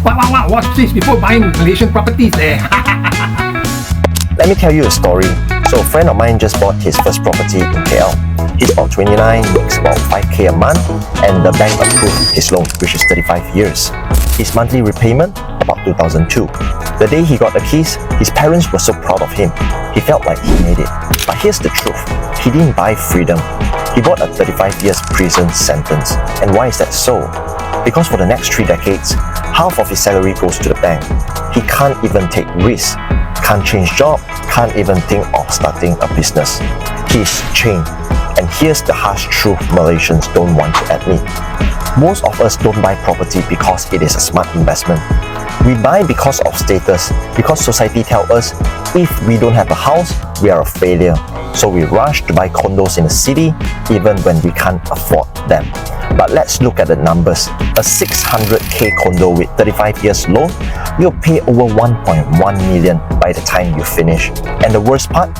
Wow, watch this before buying Malaysian properties there. Let me tell you a story. So a friend of mine just bought his first property in KL. He's about 29, makes about 5k a month, and the bank approved his loan, which is 35 years. His monthly repayment, about 2002. The day he got the keys, his parents were so proud of him. He felt like he made it. But here's the truth. He didn't buy freedom. He bought a 35 years prison sentence. And why is that so? Because for the next 3 decades, half of his salary goes to the bank. He can't even take risks, can't change job, can't even think of starting a business. He's chained. And here's the harsh truth Malaysians don't want to admit. Most of us don't buy property because it is a smart investment. We buy because of status, because society tells us if we don't have a house, we are a failure. So we rush to buy condos in the city even when we can't afford them. But let's look at the numbers. A 600k condo with 35 years loan, you'll pay over 1.1 million by the time you finish. And the worst part,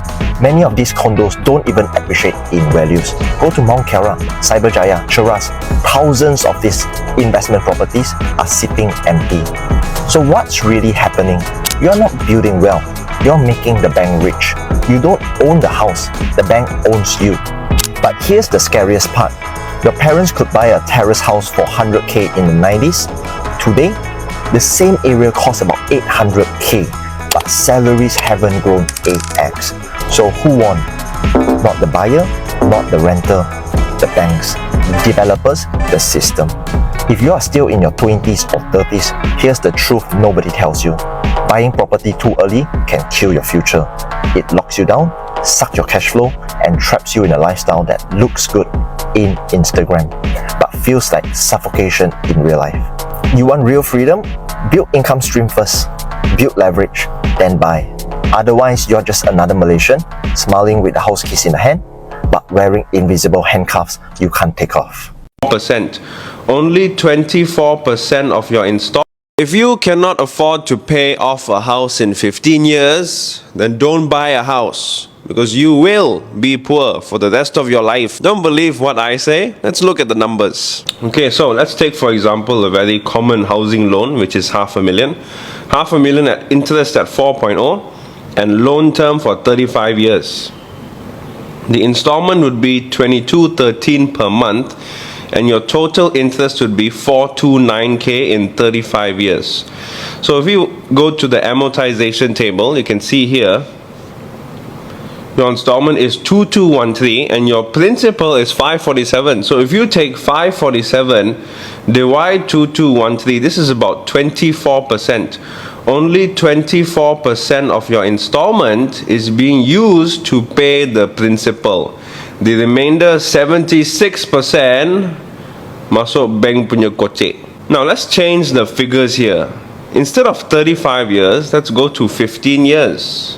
many of these condos don't even appreciate in values. Go to Mount Kiara, Cyberjaya, Cheras, thousands of these investment properties are sitting empty. So what's really happening? You're not building wealth, you're making the bank rich. You don't own the house, the bank owns you. But here's the scariest part. Your parents could buy a terrace house for 100k in the 90s. Today, the same area costs about 800k, but salaries haven't grown 8x. So who won? Not the buyer, not the renter, the banks, developers, the system. If you are still in your 20s or 30s, here's the truth nobody tells you. Buying property too early can kill your future. It locks you down, sucks your cash flow, and traps you in a lifestyle that looks good in Instagram, but feels like suffocation in real life. You want real freedom? Build income stream first. Build leverage, then buy. Otherwise, you're just another Malaysian, smiling with the house keys in the hand, but wearing invisible handcuffs you can't take off. Only 24% of your installment. If you cannot afford to pay off a house in 15 years, then don't buy a house, because you will be poor for the rest of your life. Don't believe what I say? Let's look at the numbers. Okay, so let's take for example a very common housing loan, which is $500,000. $500,000 at interest at 4.0 and loan term for 35 years. The installment would be $22.13 per month, and your total interest would be 429k in 35 years. So if you go to the amortization table, you can see here your installment is 2213 and your principal is 547. So if you take 547 divide 2213, this is about 24%. Only 24% of your installment is being used to pay the principal. The remainder 76% masuk bank punya kocek. Now let's change the figures here. Instead of 35 years, let's go to 15 years.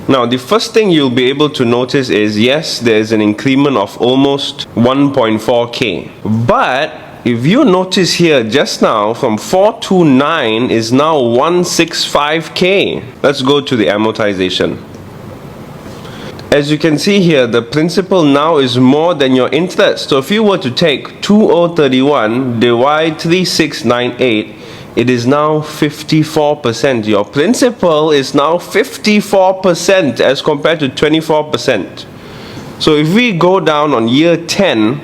Now the first thing you'll be able to notice is, yes, there's an increment of almost 1.4k. But if you notice here just now, from 429 is now 165k. Let's go to the amortization. As you can see here, the principal now is more than your interest. So if you were to take 2031 divide 3698, it is now 54%. Your principal is now 54% as compared to 24%. So if we go down on year 10,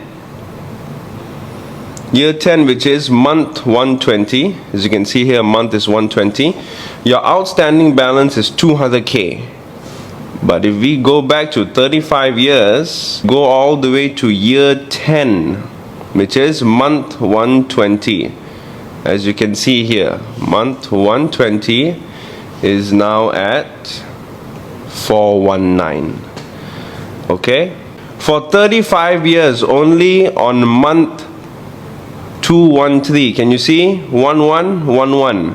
which is month 120, as you can see here, month is 120, your outstanding balance is 200k. But if we go back to 35 years, go all the way to year 10, which is month 120. As you can see here, month 120 is now at 419. Okay? For 35 years, only on month 213, can you see? 1111.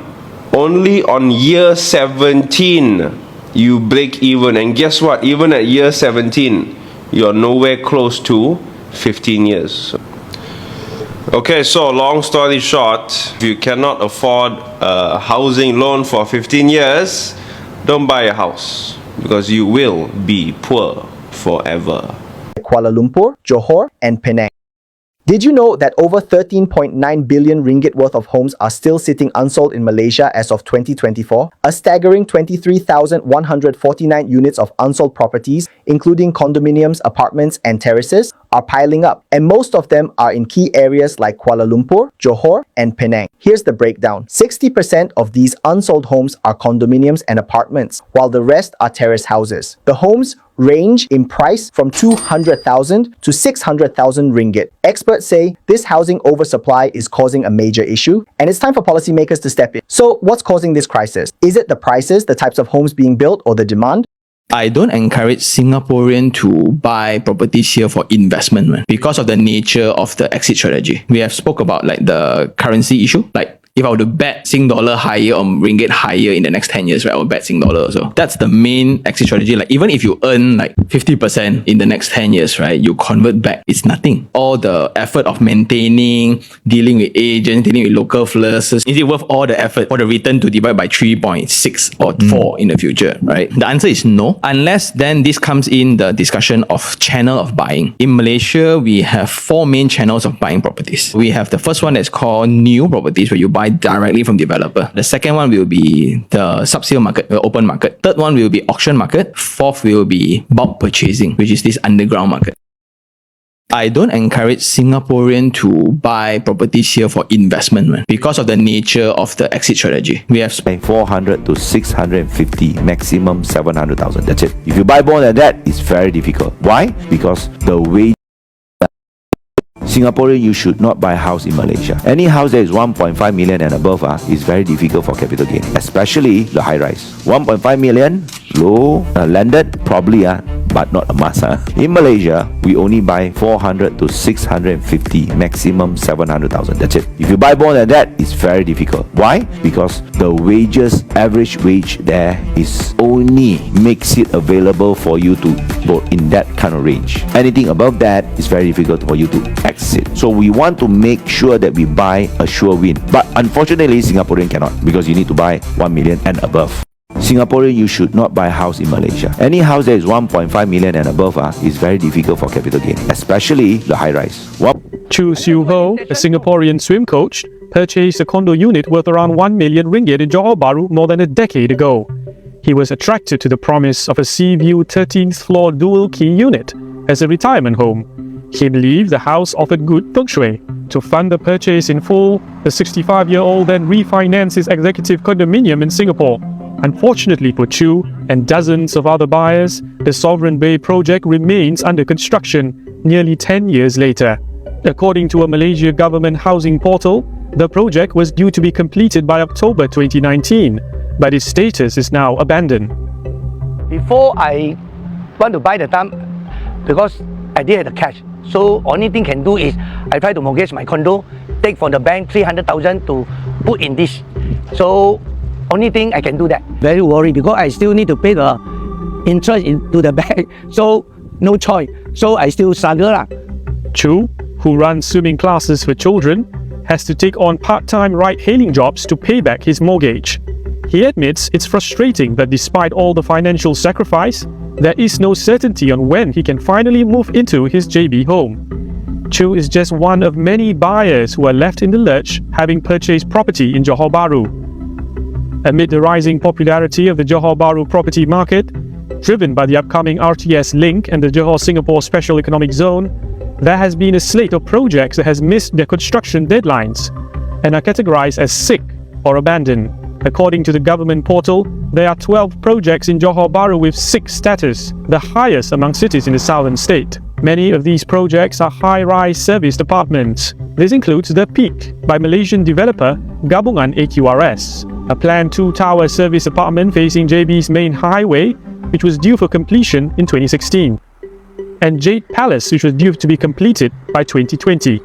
Only on year 17 you break even, and guess what? Even at year 17 you're nowhere close to 15 years. Okay, so long story short, if you cannot afford a housing loan for 15 years, don't buy a house, because you will be poor forever. Kuala Lumpur, Johor, and Penang. Did you know that over 13.9 billion ringgit worth of homes are still sitting unsold in Malaysia as of 2024? A staggering 23,149 units of unsold properties, including condominiums, apartments, and terraces, are piling up, and most of them are in key areas like Kuala Lumpur, Johor, and Penang. Here's the breakdown. 60% of these unsold homes are condominiums and apartments, while the rest are terrace houses. The homes range in price from 200,000 to 600,000 ringgit. Experts say this housing oversupply is causing a major issue, and it's time for policymakers to step in. So what's causing this crisis? Is it the prices, the types of homes being built, or the demand? I don't encourage Singaporean to buy properties here for investment, man, because of the nature of the exit strategy. We have spoke about like the currency issue, like if I were to bet Sing dollar higher or ringgit higher in the next 10 years, right, I will bet Sing dollar also. That's the main exit strategy. Like even if you earn like 50% in the next 10 years, right, you convert back, it's nothing. All the effort of maintaining, dealing with agents, dealing with local flirts, is it worth all the effort for the return to divide by 3.6 or 4 in the future, right? The answer is no, unless then this comes in the discussion of channel of buying. In Malaysia, we have 4 main channels of buying properties. We have the first one that's called new properties, where you buy directly from developer. The second one will be the sub-sale market, the open market. Third one will be auction market. Fourth will be bulk purchasing, which is this underground market. I don't encourage Singaporean to buy properties here for investment, man, because of the nature of the exit strategy. We have Paying 400 to 650, maximum 700,000. That's it. If you buy more than that, it's very difficult. Why? Because the wage. Singaporean, you should not buy a house in Malaysia. Any house that is 1.5 million and above is very difficult for capital gain, especially the high rise. 1.5 million, low, landed, probably, but not a must. In Malaysia, we only buy 400 to 650, maximum 700,000. That's it. If you buy more than that, it's very difficult. Why? Because the wages, average wage there is only makes it available for you to vote in that kind of range. Anything above that is very difficult for you to exit. So we want to make sure that we buy a sure win. But unfortunately, Singaporean cannot, because you need to buy 1 million and above. Singaporean, you should not buy a house in Malaysia. Any house that is 1.5 million and above is very difficult for capital gain, especially the high rise. Chu Siu Ho, a Singaporean swim coach, purchased a condo unit worth around 1 million ringgit in Johor Bahru more than a decade ago. He was attracted to the promise of a sea view 13th floor dual key unit as a retirement home. He believed the house offered good feng shui. To fund the purchase in full, the 65-year-old then refinanced his executive condominium in Singapore. Unfortunately for Chu and dozens of other buyers, the Sovereign Bay project remains under construction nearly 10 years later. According to a Malaysia government housing portal, the project was due to be completed by October 2019, but its status is now abandoned. Before I want to buy the time, because I didn't have the cash, so only thing can do is I try to mortgage my condo, take from the bank 300,000 to put in this. So only thing I can do that. Very worried because I still need to pay the interest into the bank, so no choice. So I still struggle. Chu, who runs swimming classes for children, has to take on part-time ride-hailing jobs to pay back his mortgage. He admits it's frustrating that despite all the financial sacrifice, there is no certainty on when he can finally move into his JB home. Chu is just one of many buyers who are left in the lurch, having purchased property in Johor Bahru. Amid the rising popularity of the Johor Bahru property market, driven by the upcoming RTS link and the Johor-Singapore Special Economic Zone, there has been a slate of projects that has missed their construction deadlines and are categorized as sick or abandoned. According to the government portal, there are 12 projects in Johor Bahru with sick status, the highest among cities in the southern state. Many of these projects are high-rise serviced apartments. This includes The Peak by Malaysian developer Gabungan AQRS, a planned 2-tower service apartment facing JB's main highway, which was due for completion in 2016, and Jade Palace, which was due to be completed by 2020.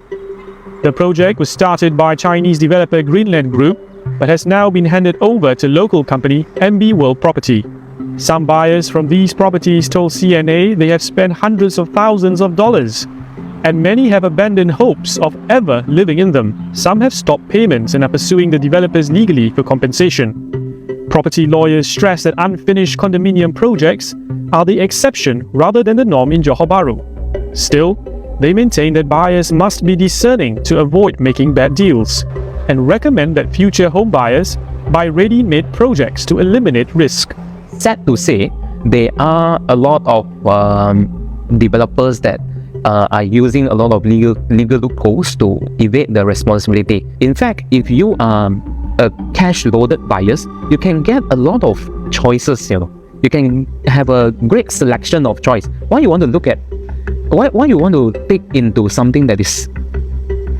The project was started by Chinese developer Greenland Group, but has now been handed over to local company MB World Property. Some buyers from these properties told CNA they have spent hundreds of thousands of dollars, and many have abandoned hopes of ever living in them. Some have stopped payments and are pursuing the developers legally for compensation. Property lawyers stress that unfinished condominium projects are the exception rather than the norm in Johor Bahru. Still, They maintain that buyers must be discerning to avoid making bad deals and recommend that future home buyers buy ready-made projects to eliminate risk. Sad to say, there are a lot of developers that are using a lot of legal loopholes to evade the responsibility. In fact, if you are a cash-loaded buyers, you can get a lot of choices. You can have a great selection of choice. Why you want to look at? Why you want to take into something that is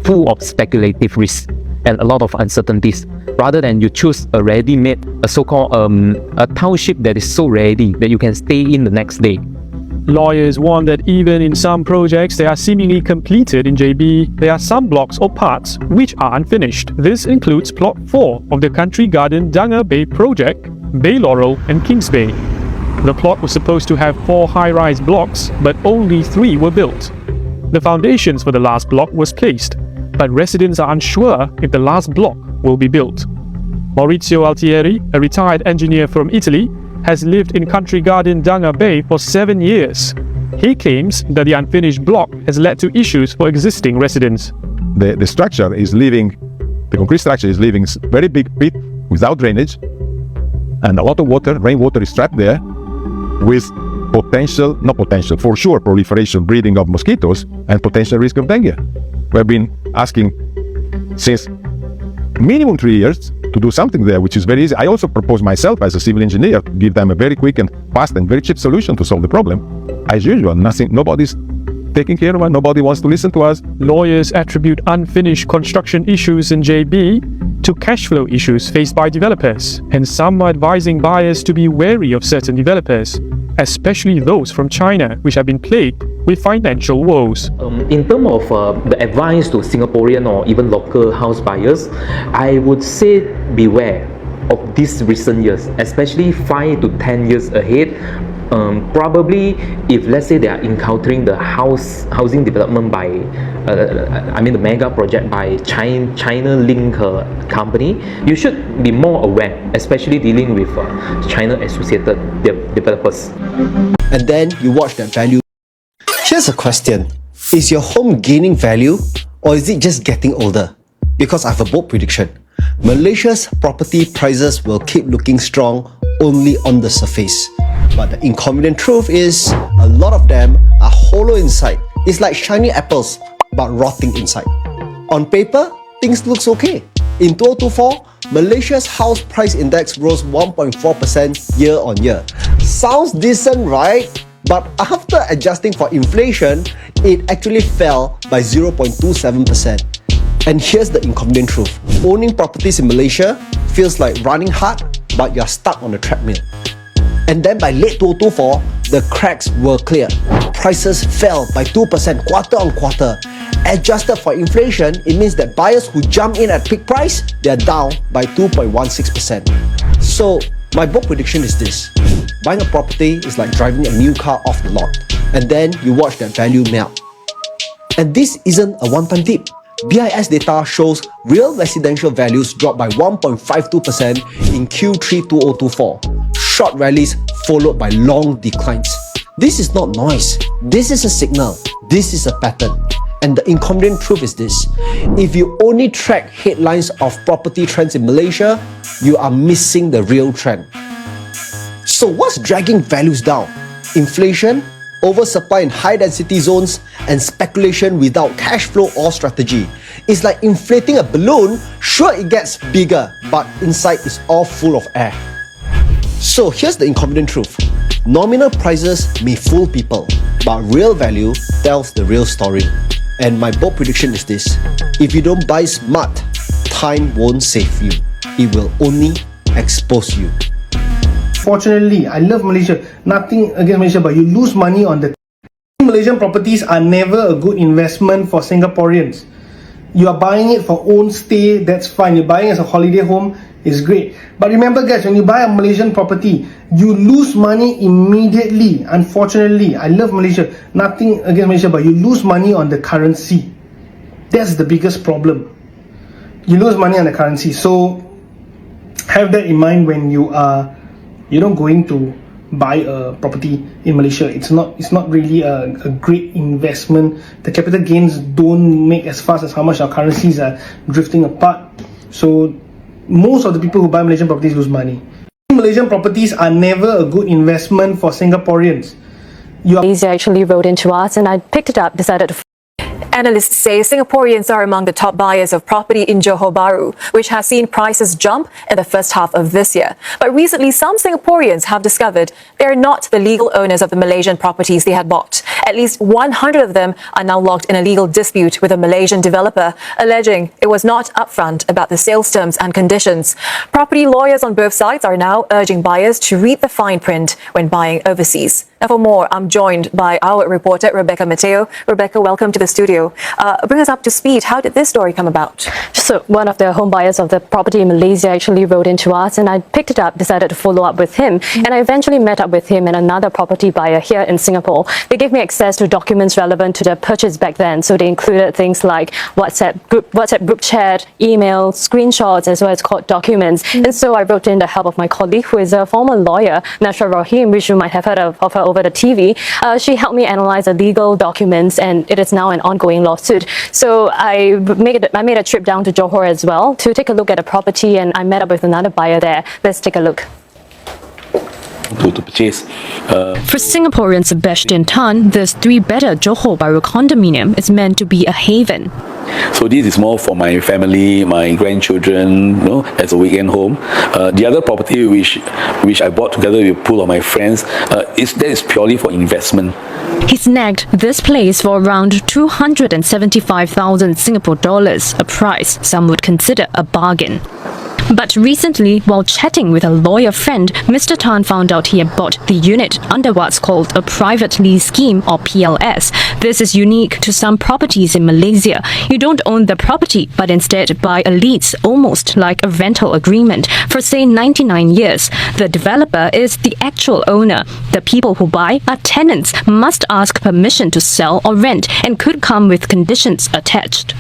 full of speculative risk and a lot of uncertainties, rather than you choose a ready-made, a so-called a township that is so ready that you can stay in the next day. Lawyers warn that even in some projects that are seemingly completed in JB, there are some blocks or parts which are unfinished. This includes Plot 4 of the Country Garden Danga Bay project, Bay Laurel and Kings Bay. The plot was supposed to have 4 high-rise blocks, but only 3 were built. The foundations for the last block was placed, but residents are unsure if the last block will be built. Maurizio Altieri, a retired engineer from Italy, has lived in Country Garden Danga Bay for 7 years. He claims that the unfinished block has led to issues for existing residents. The structure is leaving, the concrete structure is leaving very big pit without drainage, and a lot of water, rainwater is trapped there, with for sure proliferation, breeding of mosquitoes and potential risk of dengue. We've been asking since minimum 3 years to do something there, which is very easy. I also propose myself as a civil engineer to give them a very quick and fast and very cheap solution to solve the problem. As usual, nobody's taking care of it, nobody wants to listen to us. Lawyers attribute unfinished construction issues in JB to cash flow issues faced by developers, and some are advising buyers to be wary of certain developers, especially those from China, which have been plagued with financial woes. In terms of the advice to Singaporean or even local house buyers, I would say beware of these recent years, especially 5 to 10 years ahead. Probably if let's say they are encountering the housing development by the mega project by China Link company, you should be more aware, especially dealing with China associated developers. And then you watch that value. Here's a question. Is your home gaining value or is it just getting older? Because I have a bold prediction. Malaysia's property prices will keep looking strong only on the surface. But the inconvenient truth is, a lot of them are hollow inside. It's like shiny apples, but rotting inside. On paper, things looks okay. In 2024, Malaysia's house price index rose 1.4% year on year. Sounds decent, right? But after adjusting for inflation, it actually fell by 0.27%. And here's the inconvenient truth. Owning properties in Malaysia feels like running hard, but you're stuck on a treadmill. And then by late 2024, the cracks were clear. Prices fell by 2% quarter on quarter. Adjusted for inflation, it means that buyers who jump in at peak price, they're down by 2.16%. So my bold prediction is this. Buying a property is like driving a new car off the lot, and then you watch that value melt. And this isn't a one-time dip. BIS data shows real residential values dropped by 1.52% in Q3 2024. Short rallies followed by long declines. This is not noise. This is a signal. This is a pattern. And the inconvenient truth is this. If you only track headlines of property trends in Malaysia, you are missing the real trend. So what's dragging values down? Inflation, oversupply in high-density zones, and speculation without cash flow or strategy. It's like inflating a balloon. Sure, it gets bigger, but inside is all full of air. So here's the inconvenient truth. Nominal prices may fool people, but real value tells the real story. And my bold prediction is this. If you don't buy smart, time won't save you. It will only expose you. Fortunately, I love Malaysia. Nothing against Malaysia, but you lose money on the... Malaysian properties are never a good investment for Singaporeans. You are buying it for own stay, that's fine. You're buying it as a holiday home, it's great. But remember guys, when you buy a Malaysian property, you lose money immediately. Unfortunately, I love Malaysia. Nothing against Malaysia, but you lose money on the currency. That's the biggest problem. You lose money on the currency. So have that in mind when you are going to buy a property in Malaysia. It's not really a great investment. The capital gains don't make as fast as how much our currencies are drifting apart. So most of the people who buy Malaysian properties lose money. Malaysian properties are never a good investment for Singaporeans. Malaysia actually wrote into us, and I picked it up, decided to. Analysts say Singaporeans are among the top buyers of property in Johor Bahru, which has seen prices jump in the first half of this year. But recently, some Singaporeans have discovered they are not the legal owners of the Malaysian properties they had bought. At least 100 of them are now locked in a legal dispute with a Malaysian developer, alleging it was not upfront about the sales terms and conditions. Property lawyers on both sides are now urging buyers to read the fine print when buying overseas. Now for more, I'm joined by our reporter, Rebecca Mateo. Rebecca, welcome to the studio. Bring us up to speed. How did this story come about? So one of the home buyers of the property in Malaysia actually wrote into us, and I picked it up, decided to follow up with him. And I eventually met up with him and another property buyer here in Singapore. They gave me access to documents relevant to the purchase back then. So they included things like WhatsApp group chat, emails, screenshots, as well as court documents. And so I wrote in the help of my colleague, who is a former lawyer, Nasra Rahim, which you might have heard of her over the TV. She helped me analyze the legal documents, and it is now an ongoing lawsuit. So I made a trip down to Johor as well to take a look at the property, and I met up with another buyer there. Let's take a look. To purchase. For Singaporean Sebastian Tan, this 3-bedder Johor Bahru condominium is meant to be a haven. So this is more for my family, my grandchildren, as a weekend home. The other property which I bought together with a pool of my friends, that is purely for investment. He snagged this place for around 275,000 Singapore dollars, a price some would consider a bargain. But recently, while chatting with a lawyer friend, Mr. Tan found out he had bought the unit under what's called a private lease scheme, or PLS. This is unique to some properties in Malaysia. You don't own the property, but instead buy a lease, almost like a rental agreement, for say 99 years. The developer is the actual owner. The people who buy are tenants, must ask permission to sell or rent, and could come with conditions attached.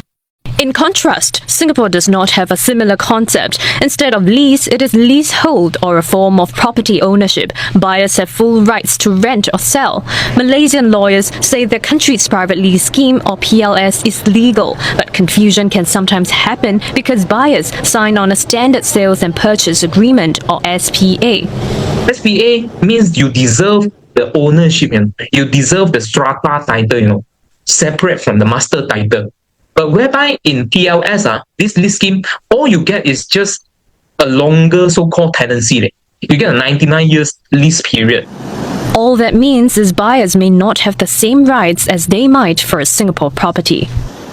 In contrast, Singapore does not have a similar concept. Instead of lease, it is leasehold, or a form of property ownership. Buyers have full rights to rent or sell. Malaysian lawyers say their country's private lease scheme, or PLS, is legal, but confusion can sometimes happen because buyers sign on a standard sales and purchase agreement, or SPA. SPA means you deserve the ownership, you deserve the strata title, separate from the master title. But whereby in PLS, this lease scheme, all you get is just a longer so-called tenancy. You get a 99 years lease period. All that means is buyers may not have the same rights as they might for a Singapore property.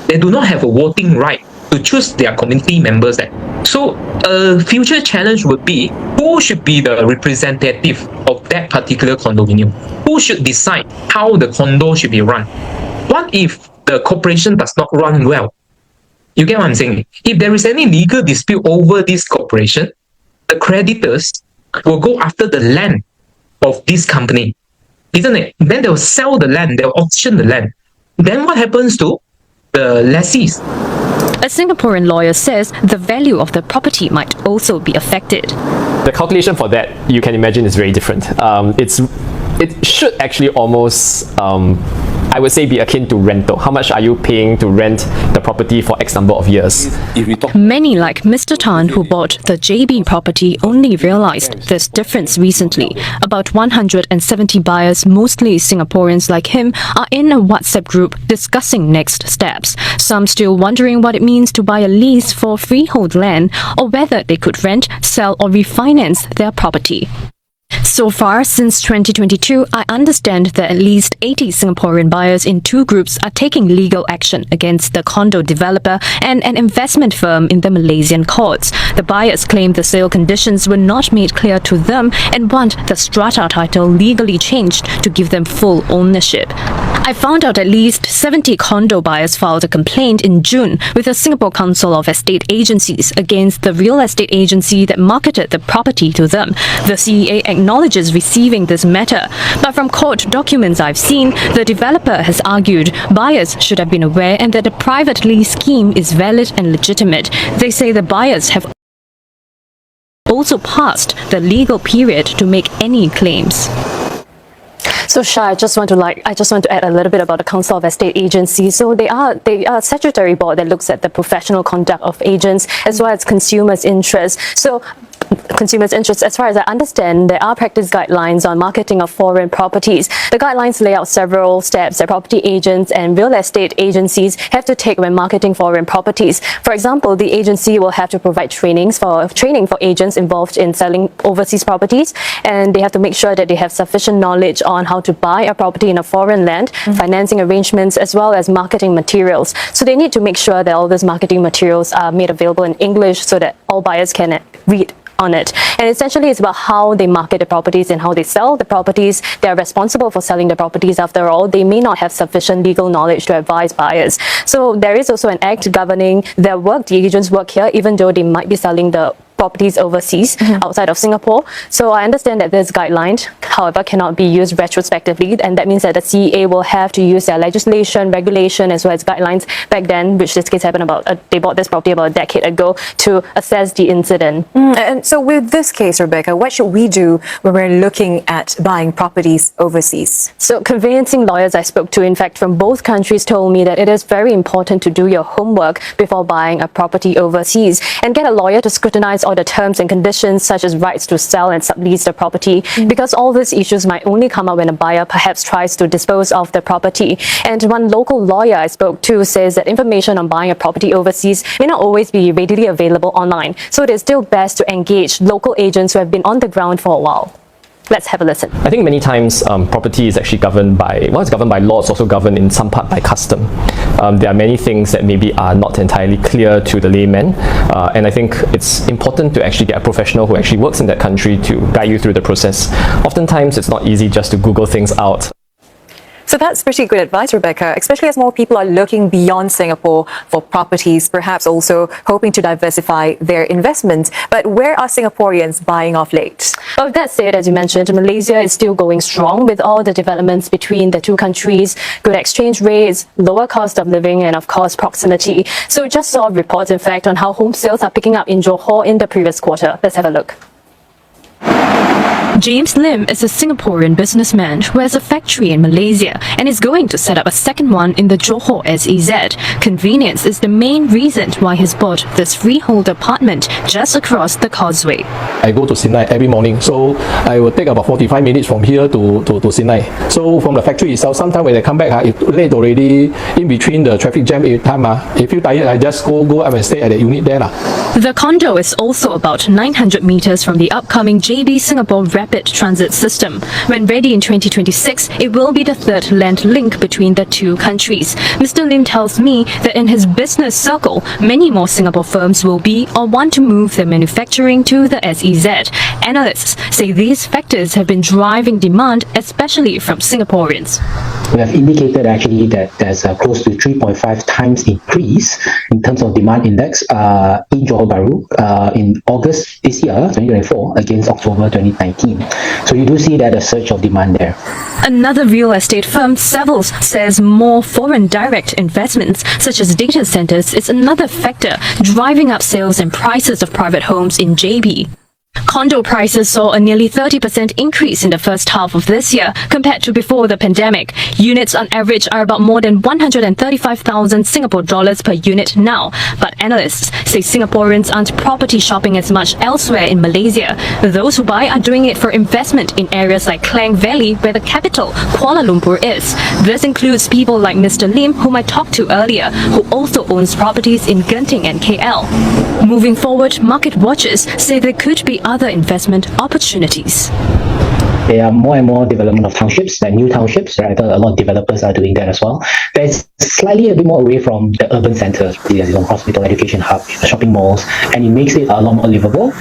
They do not have a voting right to choose their community members. So a future challenge would be, who should be the representative of that particular condominium? Who should decide how the condo should be run? What if the corporation does not run well? You get what I'm saying? If there is any legal dispute over this corporation, the creditors will go after the land of this company, isn't it? Then they'll sell the land, they'll auction the land. Then what happens to the lessees? A Singaporean lawyer says the value of the property might also be affected. The calculation for that, you can imagine, is very different. It should actually almost, I would say, be akin to rental. How much are you paying to rent the property for X number of years? Many, like Mr. Tan, who bought the JB property, only realized this difference recently. About 170 buyers, mostly Singaporeans like him, are in a WhatsApp group discussing next steps. Some still wondering what it means to buy a lease for freehold land, or whether they could rent, sell, or refinance their property. So far, since 2022, I understand that at least 80 Singaporean buyers in 2 groups are taking legal action against the condo developer and an investment firm in the Malaysian courts. The buyers claim the sale conditions were not made clear to them and want the strata title legally changed to give them full ownership. I found out at least 70 condo buyers filed a complaint in June with the Singapore Council of Estate Agencies against the real estate agency that marketed the property to them. The CEA acknowledges receiving this matter, but from court documents I've seen, the developer has argued buyers should have been aware and that the private lease scheme is valid and legitimate. They say the buyers have also passed the legal period to make any claims. So Shah, I just want to add a little bit about the Council of Estate Agencies. So they are a statutory board that looks at the professional conduct of agents as well as consumers' interests. So consumers' interests, as far as I understand, there are practice guidelines on marketing of foreign properties. The guidelines lay out several steps that property agents and real estate agencies have to take when marketing foreign properties. For example, the agency will have to provide training for agents involved in selling overseas properties, and they have to make sure that they have sufficient knowledge on how to buy a property in a foreign land, financing arrangements, as well as marketing materials. So they need to make sure that all these marketing materials are made available in English so that all buyers can read on it. And essentially it's about how they market the properties and how they sell the properties. They are responsible for selling the properties. After all, they may not have sufficient legal knowledge to advise buyers. So there is also an act governing their work, the agents' work here, even though they might be selling the properties overseas outside of Singapore. So I understand that this guideline, however, cannot be used retrospectively, and that means that the CEA will have to use their legislation, regulation, as well as guidelines back then, which this case happened about, they bought this property about a decade ago, to assess the incident. And so with this case, Rebecca, what should we do when we're looking at buying properties overseas? So conveyancing lawyers I spoke to, in fact, from both countries told me that it is very important to do your homework before buying a property overseas and get a lawyer to scrutinize all the terms and conditions such as rights to sell and sublease the property, because all these issues might only come up when a buyer perhaps tries to dispose of the property. And one local lawyer I spoke to says that information on buying a property overseas may not always be readily available online, so it is still best to engage local agents who have been on the ground for a while. Let's have a listen. I think many times property is actually governed by, well, it's governed by law, it's also governed in some part by custom. There are many things that maybe are not entirely clear to the layman, and I think it's important to actually get a professional who actually works in that country to guide you through the process. Oftentimes it's not easy just to Google things out. So that's pretty good advice, Rebecca, especially as more people are looking beyond Singapore for properties, perhaps also hoping to diversify their investments. But where are Singaporeans buying of late? Well, that said, as you mentioned, Malaysia is still going strong with all the developments between the two countries, good exchange rates, lower cost of living, and of course proximity. So we just saw reports, in fact, on how home sales are picking up in Johor in the previous quarter. Let's have a look. James Lim is a Singaporean businessman who has a factory in Malaysia and is going to set up a second one in the Johor SEZ. Convenience is the main reason why he's bought this freehold apartment just across the causeway. I go to Sinai every morning, so I will take about 45 minutes from here to Sinai. So from the factory itself, sometimes when I come back, it's late already, in between the traffic jam time. If you tired, I just go up and stay at the unit there. The condo is also about 900 meters from the upcoming JB Singapore Rapid Transit System. When ready in 2026, it will be the third land link between the two countries. Mr. Lim tells me that in his business circle, many more Singapore firms will be or want to move their manufacturing to the SEZ. Analysts say these factors have been driving demand, especially from Singaporeans. We have indicated actually that there's a close to 3.5 times increase in terms of demand index in Johor Bahru in August this year, 2024, against October 2019. So you do see that a surge of demand there. Another real estate firm, Savills, says more foreign direct investments, such as data centers, is another factor driving up sales and prices of private homes in JB. Condo prices saw a nearly 30% increase in the first half of this year compared to before the pandemic. Units on average are about more than 135,000 Singapore dollars per unit now, but analysts say Singaporeans aren't property shopping as much elsewhere in Malaysia. Those who buy are doing it for investment in areas like Klang Valley, where the capital, Kuala Lumpur, is. This includes people like Mr. Lim, whom I talked to earlier, who also owns properties in Genting and KL. Moving forward, market watchers say there could be other investment opportunities. There are more and more development of townships, like new townships, right? A lot of developers are doing that as well. That's slightly a bit more away from the urban centers, hospital, education hub, shopping malls, and it makes it a lot more livable.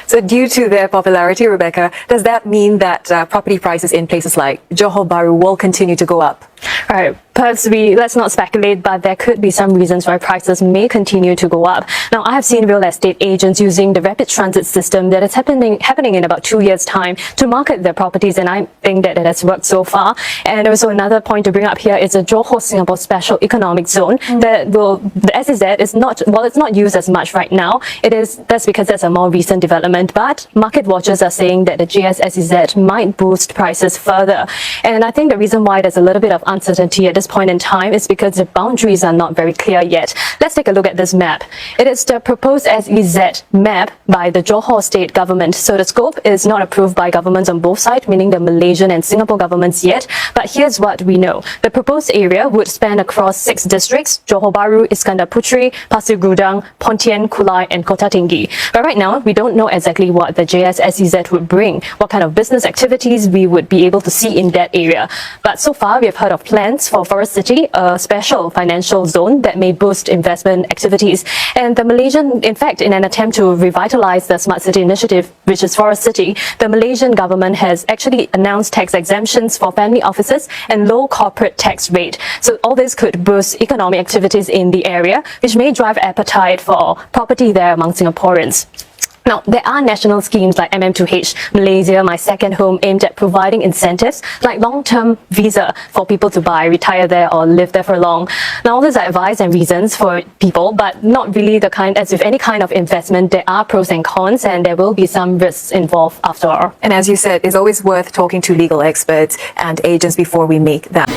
So due to their popularity, Rebecca, does that mean that property prices in places like Johor Bahru will continue to go up? Right. Perhaps let's not speculate, but there could be some reasons why prices may continue to go up. Now, I have seen real estate agents using the rapid transit system that is happening in about 2 years' time to market their properties, and I think that it has worked so far. And also another point to bring up here is a Johor Singapore Special Economic Zone that the SEZ is not, well, it's not used as much right now. That's because that's a more recent development, but market watchers are saying that the JSSEZ might boost prices further. And I think the reason why there's a little bit of uncertainty at this point in time is because the boundaries are not very clear yet. Let's take a look at this map. It is the proposed SEZ map by the Johor state government. So the scope is not approved by governments on both sides, meaning the Malaysian and Singapore governments yet. But here's what we know. The proposed area would span across 6 districts: Johor Bahru, Iskandar Puteri, Pasir Gudang, Pontian, Kulai and Kota Tinggi. But right now, we don't know exactly what the JSSEZ would bring, what kind of business activities we would be able to see in that area. But so far, we have heard of plans for Forest City, a special financial zone that may boost investment activities. And the Malaysian, in fact, in an attempt to revitalize the Smart City initiative, which is Forest City, the Malaysian government has actually announced tax exemptions for family offices and low corporate tax rate. So all this could boost economic activities in the area, which may drive appetite for property there among Singaporeans. Now, there are national schemes like MM2H, Malaysia, My Second Home, aimed at providing incentives like long-term visa for people to buy, retire there or live there for long. Now, all these are advice and reasons for people, but not really the kind, as with any kind of investment, there are pros and cons and there will be some risks involved after all. And as you said, it's always worth talking to legal experts and agents before we make that.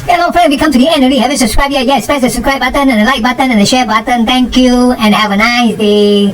Hello friends, we come to the end already. Haven't subscribed yet? Yes, press the subscribe button and the like button and the share button. Thank you and have a nice day.